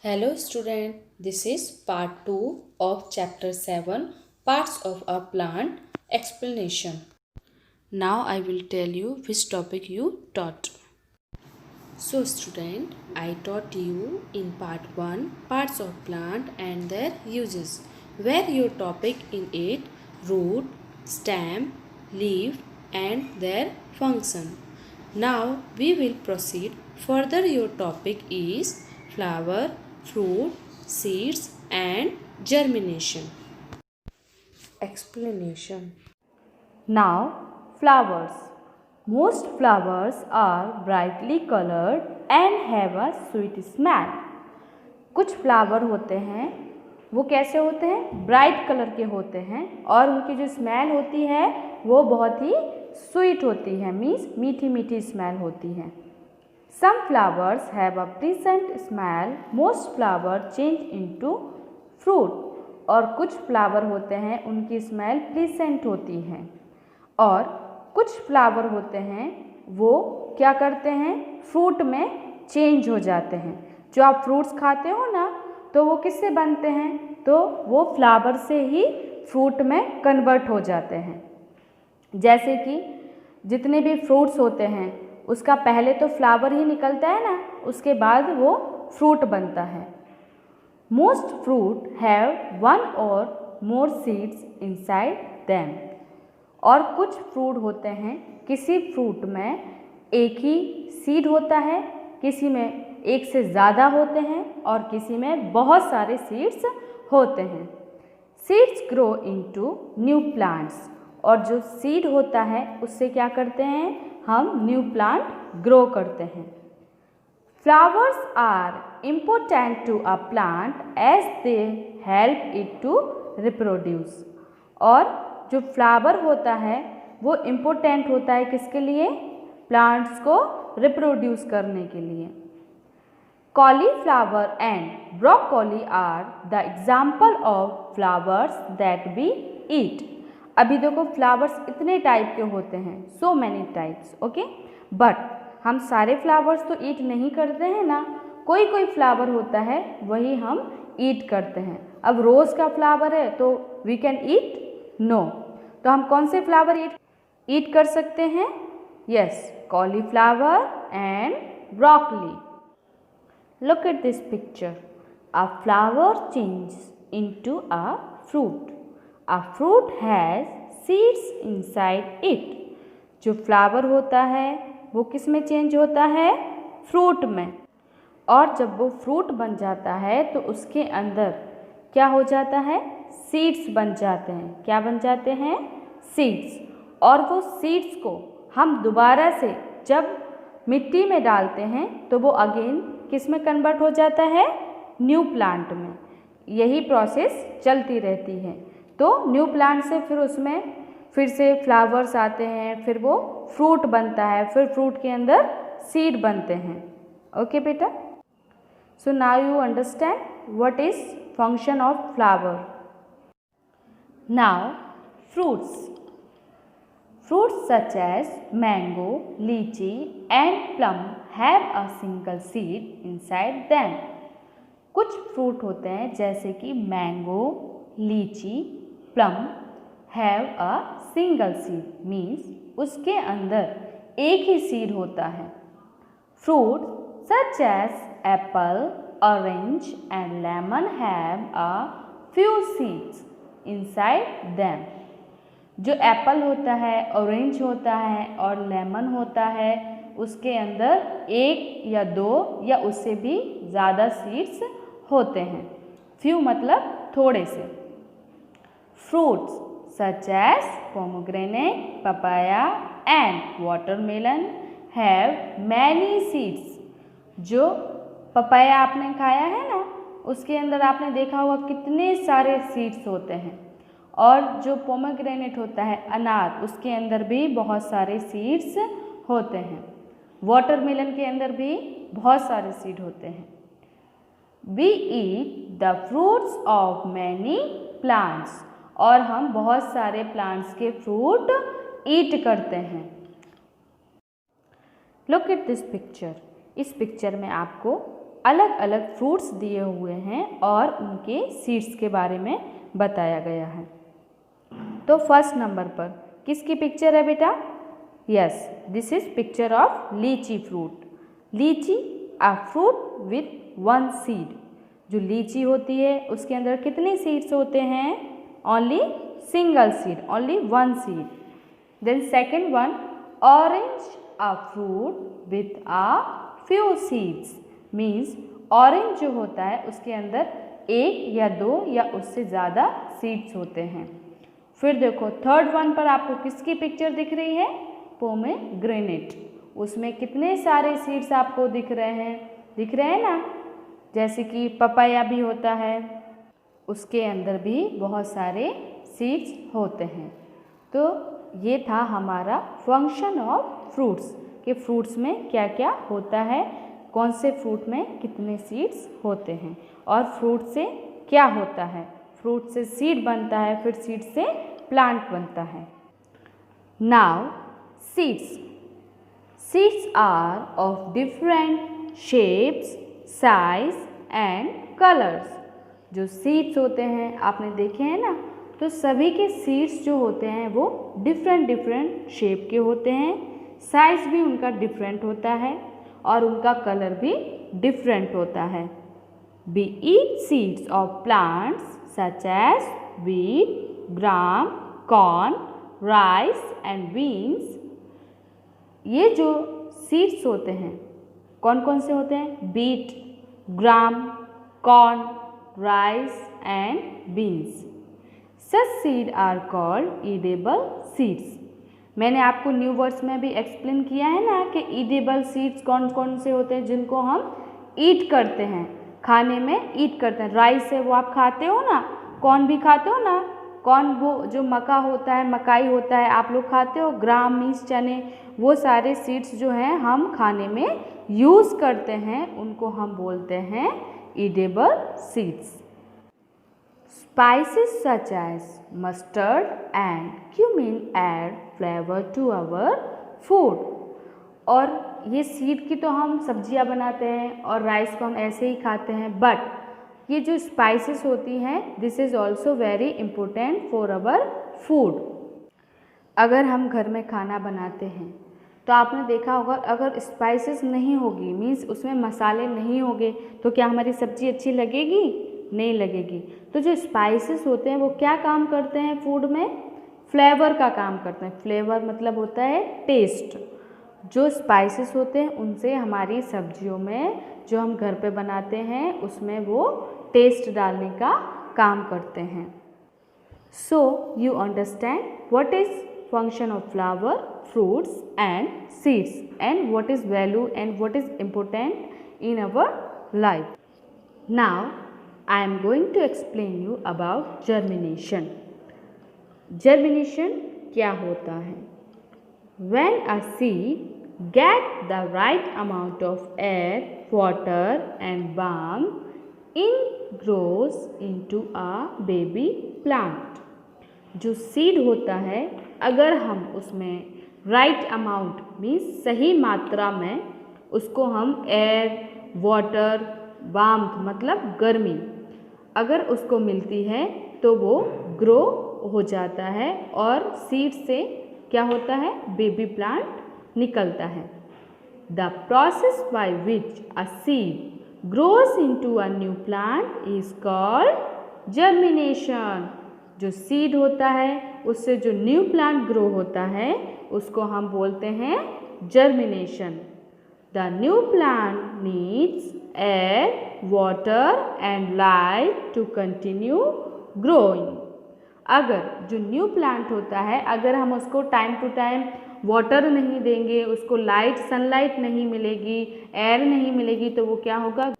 Hello student, this is part 2 of chapter 7 parts of a plant explanation. Now I will tell you which topic you taught. So student, I taught you in part 1 parts of plant and their uses, where your topic in it root, stem, leaf and their function. Now we will proceed further. Your topic is flower, fruit, seeds and germination. Explanation. Now, flowers. Most flowers are brightly colored and have a sweet smell. कुछ flower होते हैं वो कैसे होते हैं, bright colour के होते हैं और उनकी जो स्मेल होती है वो बहुत ही स्वीट होती है, मीन्स मीठी मीठी स्मेल होती है. Some flowers have a pleasant smell. Most flower change into fruit. और कुछ फ्लावर होते हैं उनकी स्मेल प्लीजेंट होती है और कुछ फ्लावर होते हैं वो क्या करते हैं, फ्रूट में चेंज हो जाते हैं. जो आप फ्रूट्स खाते हो ना तो वो किससे बनते हैं, तो वो फ्लावर से ही फ्रूट में कन्वर्ट हो जाते हैं. जैसे कि जितने भी फ्रूट्स होते हैं उसका पहले तो फ्लावर ही निकलता है ना, उसके बाद वो फ्रूट बनता है. मोस्ट फ्रूट हैव वन और मोर सीड्स इनसाइड देम. और कुछ फ्रूट होते हैं, किसी फ्रूट में एक ही सीड होता है, किसी में एक से ज़्यादा होते हैं और किसी में बहुत सारे सीड्स होते हैं. Seeds grow into new plants. और जो सीड होता है उससे क्या करते हैं, हम न्यू प्लांट ग्रो करते हैं. Flowers are important to a plant as they help it to reproduce. और जो फ्लावर होता है वो इम्पोर्टेंट होता है किसके लिए, प्लांट्स को रिप्रोड्यूस करने के लिए. Cauliflower and broccoli are the example of flowers that we eat. अभी देखो फ्लावर्स इतने टाइप के होते हैं, so many types, okay, but हम सारे फ्लावर्स तो ईट नहीं करते हैं ना, कोई कोई फ्लावर होता है वही हम ईट करते हैं. अब रोज़ का फ्लावर है तो वी कैन ईट, नो. तो हम कौन से फ्लावर ईट कर सकते हैं, yes, cauliflower and broccoli. Look at this picture. A flower change into a fruit. A fruit has seeds inside it. जो फ्लावर होता है वो किस में चेंज होता है, फ्रूट में. और जब वो फ्रूट बन जाता है तो उसके अंदर क्या हो जाता है, सीड्स बन जाते हैं. क्या बन जाते हैं, सीड्स. और वो सीड्स को हम दोबारा से जब मिट्टी में डालते हैं तो वो अगेन किस में कन्वर्ट हो जाता है, न्यू प्लांट में. यही प्रोसेस चलती रहती है. तो न्यू प्लांट से फिर उसमें फिर से फ्लावर्स आते हैं, फिर वो फ्रूट बनता है, फिर फ्रूट के अंदर सीड बनते हैं. ओके बेटा, so now you understand what is function of flower. Now fruits. Fruits such as mango, lychee and plum have a single seed inside them. कुछ फ्रूट होते हैं जैसे कि mango, lychee, plum have a single seed, means उसके अंदर एक ही seed होता है. Fruit such as apple, orange and lemon have a few seeds inside them. जो एप्पल होता है, ऑरेंज होता है और लेमन होता है, उसके अंदर एक या दो या उससे भी ज़्यादा सीड्स होते हैं. फ्यू मतलब थोड़े से. Fruits such as pomegranate, papaya and watermelon have many seeds. जो पपाया आपने खाया है ना उसके अंदर आपने देखा होगा कितने सारे सीड्स होते हैं. और जो पोमेग्रेनेट होता है, अनार, उसके अंदर भी बहुत सारे सीड्स होते हैं. वाटरमेलन के अंदर भी बहुत सारे सीड होते हैं. We eat the fruits of many plants. और हम बहुत सारे प्लांट्स के फ्रूट ईट करते हैं. Look at this picture. इस पिक्चर में आपको अलग अलग फ्रूट्स दिए हुए हैं और उनके सीड्स के बारे में बताया गया है। तो फर्स्ट नंबर पर किसकी पिक्चर है बेटा? Yes, this is picture of लीची फ्रूट। लीची अ फ्रूट विथ वन सीड। जो लीची होती है उसके अंदर कितने सीड्स होते हैं? Only single seed, only one seed. Then second one, orange a fruit with a few seeds. Means orange जो होता है उसके अंदर एक या दो या उससे ज़्यादा सीड्स होते हैं। फिर देखो थर्ड वन पर आपको किसकी पिक्चर दिख रही है? पोमेग्रेनेट। उसमें कितने सारे सीड्स आपको दिख रहे हैं? दिख रहे हैं ना? जैसे कि पपाया भी होता है, उसके अंदर भी बहुत सारे सीड्स होते हैं। तो ये था हमारा फंक्शन ऑफ फ्रूट्स कि फ्रूट्स में क्या क्या होता है, कौन से फ्रूट में कितने सीड्स होते हैं और फ्रूट से क्या होता है। फ्रूट से सीड बनता है, फिर सीड से प्लांट बनता है। Now seeds. Seeds are of different shapes, size and colors. जो seeds होते हैं आपने देखे हैं ना, तो सभी के seeds जो होते हैं वो डिफरेंट शेप के होते हैं, साइज भी उनका डिफरेंट होता है और उनका कलर भी डिफरेंट होता है। We eat seeds of plants such as wheat, gram, corn, rice and beans. ये जो सीड्स होते हैं कौन कौन से होते हैं? Beet, gram, corn, rice and beans. Such seed are called edible seeds. मैंने आपको न्यू वर्ड्स में भी एक्सप्लेन किया है ना कि ईडेबल सीड्स कौन कौन से होते हैं जिनको हम ईट करते हैं, खाने में ईट करते हैं। राइस है वो आप खाते हो ना, कॉर्न भी खाते हो ना, कॉर्न वो जो मक्का होता है, मकाई होता है, आप लोग खाते हो। ग्राम मीन्स चने, वो सारे सीड्स जो हैं हम खाने में यूज़ करते हैं, उनको हम बोलते हैं edible seeds. Spices such as mustard and cumin add flavor to our food. और ये सीड की तो हम सब्जियां बनाते हैं और राइस को हम ऐसे ही खाते हैं, बट ये जो स्पाइसेस होती हैं this is also very important for our food. अगर हम घर में खाना बनाते हैं तो आपने देखा होगा अगर स्पाइसेस नहीं होगी, मीन्स उसमें मसाले नहीं होंगे, तो क्या हमारी सब्ज़ी अच्छी लगेगी? नहीं लगेगी। तो जो स्पाइसेस होते हैं वो क्या काम करते हैं फूड में? फ्लेवर का काम करते हैं। फ्लेवर मतलब होता है टेस्ट। जो स्पाइसेस होते हैं उनसे हमारी सब्जियों में जो हम घर पे बनाते हैं उसमें वो टेस्ट डालने का काम करते हैं। So you understand what is function of flower, fruits and seeds and what is value and what is important in our life. Now I am going to explain you about germination. Germination क्या होता है? When a seed get the right amount of air, water and warmth, it grows into a baby plant. जो seed होता है अगर हम उसमें right amount means सही मात्रा में उसको हम एयर, वाटर, वार्मथ मतलब गर्मी अगर उसको मिलती है तो वो ग्रो हो जाता है और सीड से क्या होता है? बेबी प्लांट निकलता है। The process by which a seed grows into a new plant is called germination. जो सीड होता है उससे जो न्यू प्लांट ग्रो होता है उसको हम बोलते हैं germination. The new plant needs air, water and light to continue growing. अगर जो न्यू प्लांट होता है अगर हम उसको टाइम टू टाइम वाटर नहीं देंगे, उसको लाइट सनलाइट नहीं मिलेगी, एयर नहीं मिलेगी, तो वो क्या होगा?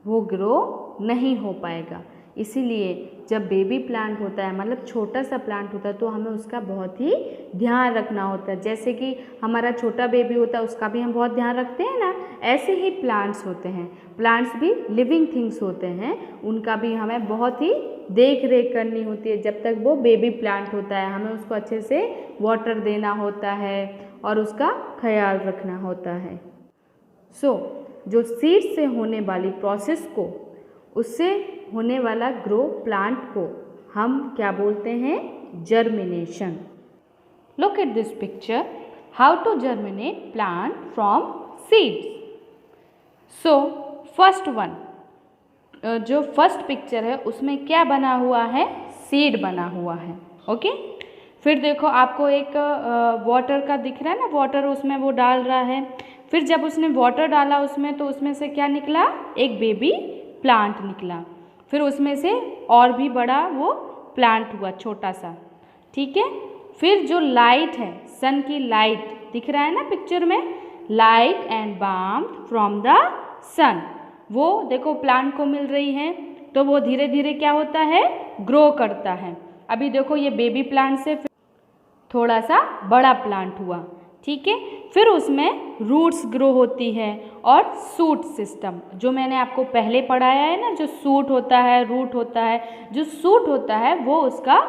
वो ग्रो नहीं हो पाएगा। इसीलिए जब बेबी प्लांट होता है मतलब छोटा सा प्लांट होता है तो हमें उसका बहुत ही ध्यान रखना होता है। जैसे कि हमारा छोटा बेबी होता है उसका भी हम बहुत ध्यान रखते हैं ना, ऐसे ही प्लांट्स होते हैं। प्लांट्स भी लिविंग थिंग्स होते हैं, उनका भी हमें बहुत ही देख रेख करनी होती है। जब तक वो बेबी प्लांट होता है हमें उसको अच्छे से वाटर देना होता है और उसका ख्याल रखना होता है। सो जो सीड से होने वाली प्रोसेस को, उससे होने वाला ग्रो प्लांट को हम क्या बोलते हैं? Germination. Look at this picture, how to germinate plant from seeds. So first one, जो फर्स्ट पिक्चर है उसमें क्या बना हुआ है? सीड बना हुआ है। ओके, फिर देखो आपको एक वाटर का दिख रहा है ना, वाटर उसमें वो डाल रहा है। फिर जब उसने वाटर डाला उसमें, तो उसमें से क्या निकला? एक बेबी प्लांट निकला। फिर उसमें से और भी बड़ा वो प्लांट हुआ, छोटा सा। ठीक है, फिर जो लाइट है, सन की लाइट दिख रहा है ना पिक्चर में, light and warmth from the sun, वो देखो प्लांट को मिल रही है, तो वो धीरे धीरे क्या होता है? ग्रो करता है। अभी देखो ये बेबी प्लांट से थोड़ा सा बड़ा प्लांट हुआ। ठीक है, फिर उसमें रूट्स ग्रो होती है और सूट सिस्टम, जो मैंने आपको पहले पढ़ाया है ना, जो सूट होता है, रूट होता है। जो सूट होता है वो उसका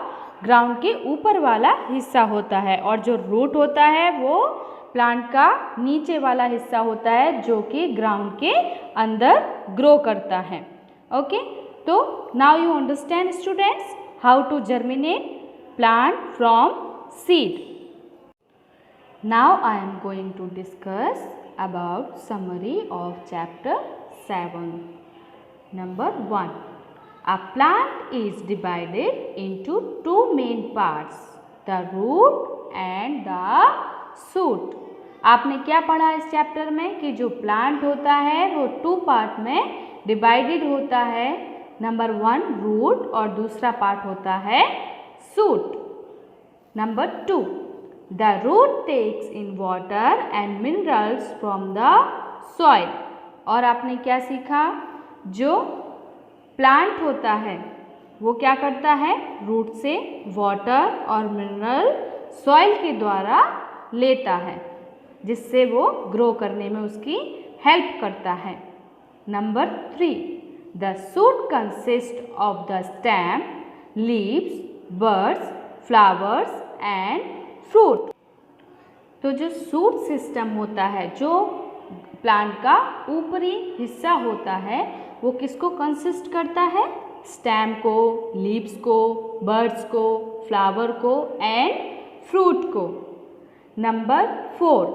ग्राउंड के ऊपर वाला हिस्सा होता है, और जो रूट होता है वो प्लांट का नीचे वाला हिस्सा होता है, जो कि ग्राउंड के अंदर ग्रो करता है। ओके, तो now you understand students how to germinate plant from seed. Now I am going to discuss about summary of chapter 7. Number 1. A plant is divided into two main parts, the root and the shoot. आपने क्या पढ़ा इस chapter में कि जो plant होता है वो 2 पार्ट में डिवाइडेड होता है। नंबर 1 रूट और दूसरा पार्ट होता है shoot. Number 2, the root takes in water and minerals from the soil. और आपने क्या सीखा? जो प्लांट होता है वो क्या करता है? रूट से वाटर और मिनरल सॉइल के द्वारा लेता है, जिससे वो ग्रो करने में उसकी हेल्प करता है। Number 3, the shoot consists of the stem, leaves, buds, flowers and fruit. तो जो शूट सिस्टम होता है, जो प्लांट का ऊपरी हिस्सा होता है, वो किसको कंसिस्ट करता है? स्टेम को, लीव्स को, बर्ड्स को, फ्लावर को एंड फ्रूट को। Number 4,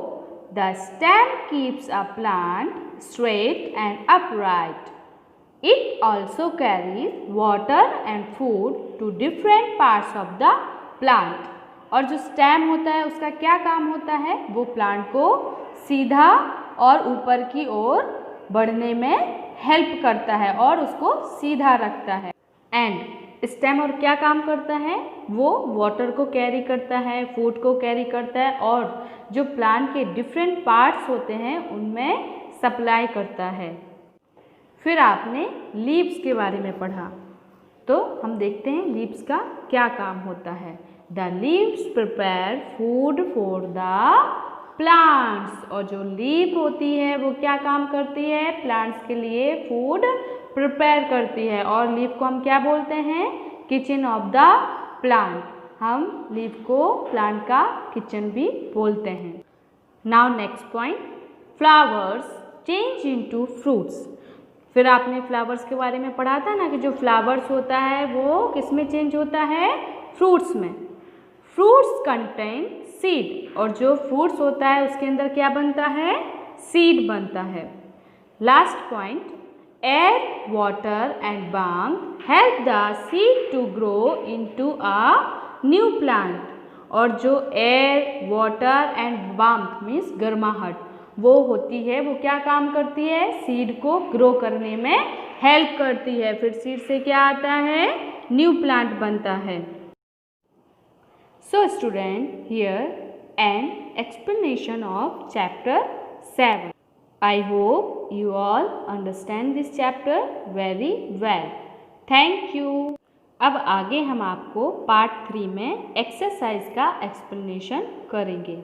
the stem keeps a plant straight and upright. It also carries water and food to different parts of the plant. और जो स्टेम होता है उसका क्या काम होता है? वो प्लांट को सीधा और ऊपर की ओर बढ़ने में हेल्प करता है और उसको सीधा रखता है। एंड स्टेम और क्या काम करता है? वो वाटर को कैरी करता है, फूड को कैरी करता है, और जो प्लांट के डिफरेंट पार्ट्स होते हैं उनमें सप्लाई करता है। फिर आपने लीव्स के बारे में पढ़ा, तो हम देखते हैं लीव्स का क्या काम होता है। The leaves prepare food for the plants. और जो लीफ होती है वो क्या काम करती है? प्लांट्स के लिए फूड प्रिपेयर करती है। और लीफ को हम क्या बोलते हैं? Kitchen of the plant. हम लीफ को प्लांट का किचन भी बोलते हैं। Now next point, flowers change into fruits. फिर आपने फ्लावर्स के बारे में पढ़ा था ना कि जो फ्लावर्स होता है वो किस में चेंज होता है? फ्रूट्स में। फ्रूट्स कंटेन सीड, और जो फ्रूट्स होता है उसके अंदर क्या बनता है? सीड बनता है। Last point, air, water and warmth help the seed to grow into a new plant. और जो air, water and warmth means गर्माहट वो होती है, वो क्या काम करती है? सीड को ग्रो करने में हेल्प करती है। फिर सीड से क्या आता है? न्यू प्लांट बनता है। So student, here an explanation of chapter 7. I hope you all understand this chapter very well. Thank you. अब आगे हम आपको पार्ट 3 में एक्सरसाइज का एक्सप्लेनेशन करेंगे।